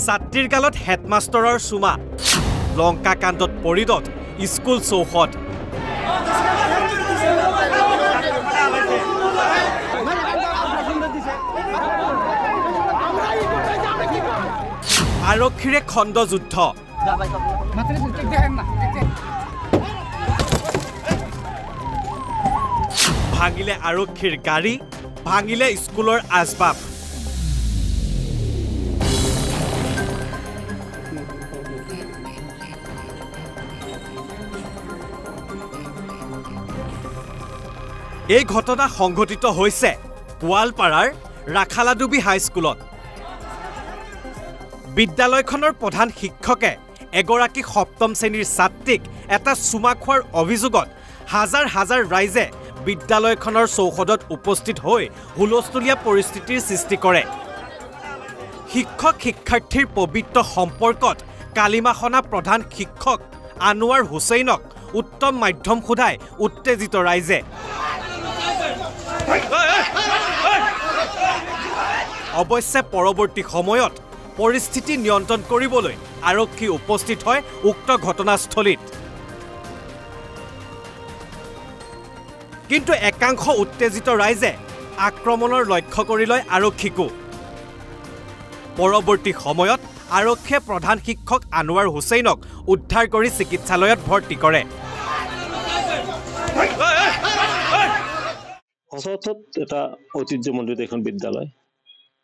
ছাত্ৰীৰ গালত হেডমাষ্টাৰৰ চুমা লংকা কাণ্ডত পৰিদত স্কুল চৌহদ আৰক্ষীৰে খণ্ড যুদ্ধ ভাঙিলে আৰক্ষীৰ গাড়ী ভাঙিলে স্কুলৰ আজবাব এই ঘটনা সংঘটিত হৈছে গোৱালপাৰাৰ ৰাখালাডুবি হাইস্কুলত বিদ্যালয়খনৰ প্ৰধান শিক্ষকে এগৰাকী সপ্তম শ্ৰেণীৰ ছাত্ৰীক এটা চুমা খোৱাৰ অভিযোগত হাজাৰ হাজাৰ ৰাইজে বিদ্যালয়খনৰ চৌহদত উপস্থিত হৈ হুলস্থুলীয়া পৰিস্থিতিৰ সৃষ্টি কৰে শিক্ষক শিক্ষাৰ্থীৰ পবিত্ৰ সম্পৰ্কত কালিমাখনা প্ৰধান শিক্ষক আনোৱাৰ হুছেইনক উত্তম মাধ্যম সোধাই উত্তেজিত ৰাইজে অৱশ্যে পৰৱৰ্তী সময়ত পৰিস্থিতি নিয়ন্ত্ৰণ কৰিবলৈ আৰক্ষী উপস্থিত হয় উক্ত ঘটনাস্থলীত কিন্তু একাংশ উত্তেজিত ৰাইজে আক্ৰমণৰ লক্ষ্য কৰি লয় আৰক্ষীকো পৰৱৰ্তী সময়ত আৰক্ষীয়ে প্ৰধান শিক্ষক আনোৱাৰ হুছেইনক উদ্ধাৰ কৰি চিকিৎসালয়ত ভৰ্তি কৰে সচৰাচৰ এটা ঐতিহ্যমণ্ডিত এখন বিদ্যালয়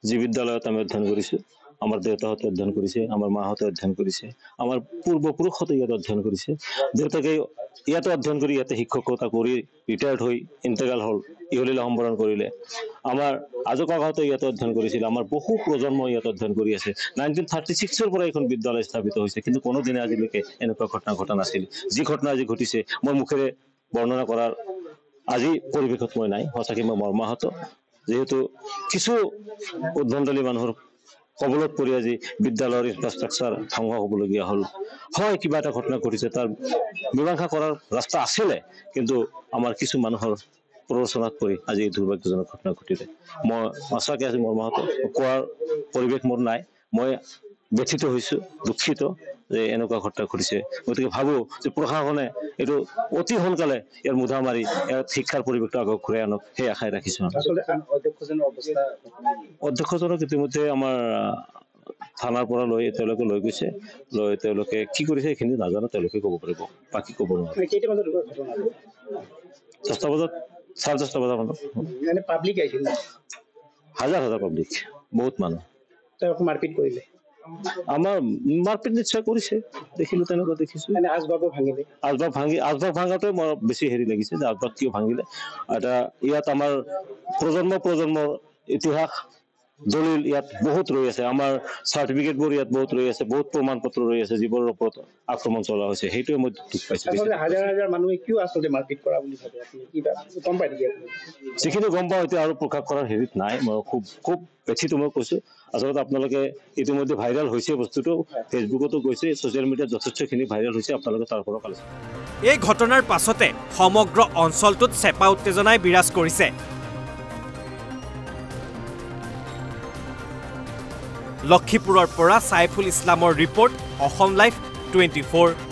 যি বিদ্যালয়ত আমি অধ্যয়ন কৰিছোঁ আমাৰ দেউতাহঁতে অধ্যয়ন কৰিছে আমাৰ মাহঁতে অধ্যয়ন কৰিছে আমাৰ পূৰ্বপুৰুষহঁতে ইয়াত অধ্যয়ন কৰিছে দেউতাকে ইয়াতে অধ্যয়ন কৰি ইয়াতে শিক্ষকতা কৰি ৰিটায়াৰ্ড হৈ ইণ্টেগ্ৰেল হ'ল ইহলীলা সম্বৰণ কৰিলে আমাৰ আজোককাহঁতে ইয়াতে অধ্যয়ন কৰিছিল আমাৰ বহু প্ৰজন্ম ইয়াত অধ্যয়ন কৰি আছে 1936 পৰা এখন বিদ্যালয় স্থাপিত হৈছে কিন্তু কোনোদিনে আজিলৈকে এনেকুৱা ঘটনা ঘটা নাছিল যি ঘটনা আজি ঘটিছে মই মুখেৰে বৰ্ণনা কৰাৰ আজি পৰিৱেশত মই নাই সঁচাকৈ মই মৰ্মাহত যেহেতু কিছু উদ্ভণ্ডালী মানুহৰ কবলত পৰি আজি বিদ্যালয়ৰ ইনফ্ৰাষ্ট্ৰাকচাৰ ধ্বংস হ'বলগীয়া হ'ল হয় কিবা এটা ঘটনা ঘটিছে তাৰ মীমাংসা কৰাৰ ৰাস্তা আছিলে কিন্তু আমাৰ কিছু মানুহৰ প্ৰৰোচনাত পৰি আজি এই দুৰ্ভাগ্যজনক ঘটনা ঘটিলে মই সঁচাকৈ আজি মৰ্মাহত কোৱাৰ পৰিৱেশ মোৰ নাই মই ব্যথিত হৈছোঁ দুখিত যে এনেকুৱা ঘটনা ঘটিছে গতিকে ভাবোঁ যে প্ৰশাসনে এইটো অতি সোনকালে ইয়াৰ মুধা মাৰি ইয়াত শিক্ষাৰ পৰিৱেশটো আগত ঘূৰাই আনক সেই আশাই ৰাখিছোঁ অধ্যক্ষজনক ইতিমধ্যে আমাৰ থানাৰ পৰা তেওঁলোকে লৈ গৈছে তেওঁলোকে কি কৰিছে সেইখিনি নাজানো তেওঁলোকে ক'ব পাৰিব বাকী ক'ব নোৱাৰে 10টা বজাত 10:30 বজাত পাব্লিক আহিছিল হাজাৰ হাজাৰ পাব্লিক বহুত মানুহ মাৰপিট কৰিলে আমাৰ মাৰপিট নিশ্চয় কৰিছে দেখিলো তেনেকুৱা দেখিছো আজবাব ভাঙাটোৱে মোৰ বেছি হেৰি লাগিছে যে আজবাব কিয় ভাঙিলে এটা ইয়াত আমাৰ প্ৰজন্মৰ ইতিহাস দলিল ইয়াত বহুত ৰৈ আছে আমাৰ চাৰ্টিফিকেটবোৰ ইয়াত বহুত ৰৈ আছে বহুত প্ৰমাণ পত্ৰ ৰৈ আছে যিবোৰৰ ওপৰত আক্ৰমণ চলোৱা হৈছে সেইটোৱে মই দুখ পাইছোঁ হাজাৰ হাজাৰ মানুহে কিয় আচলতে মাৰপিট কৰা বুলি ভাবে আপুনি কিবা গম পাই নেকি যিখিনি গম পাওঁ এতিয়া আৰু প্ৰকাশ কৰাৰ হেৰিত নাই মই খুব ব্যথিত মই কৈছোঁ আচলতে আপোনালোকে ইতিমধ্যে ভাইৰেল হৈছে বস্তুটো ফেচবুকতো গৈছে ছ'চিয়েল মিডিয়াত যথেষ্টখিনি ভাইৰেল হৈছে আপোনালোকে তাৰ পৰা পালে এই ঘটনাৰ পাছতে সমগ্ৰ অঞ্চলটোত চেপা উত্তেজনাই বিৰাজ কৰিছে লক্ষীপুৰৰ পৰা সাইফুল ইছলামৰ ৰিপৰ্ট অসম লাইভ 24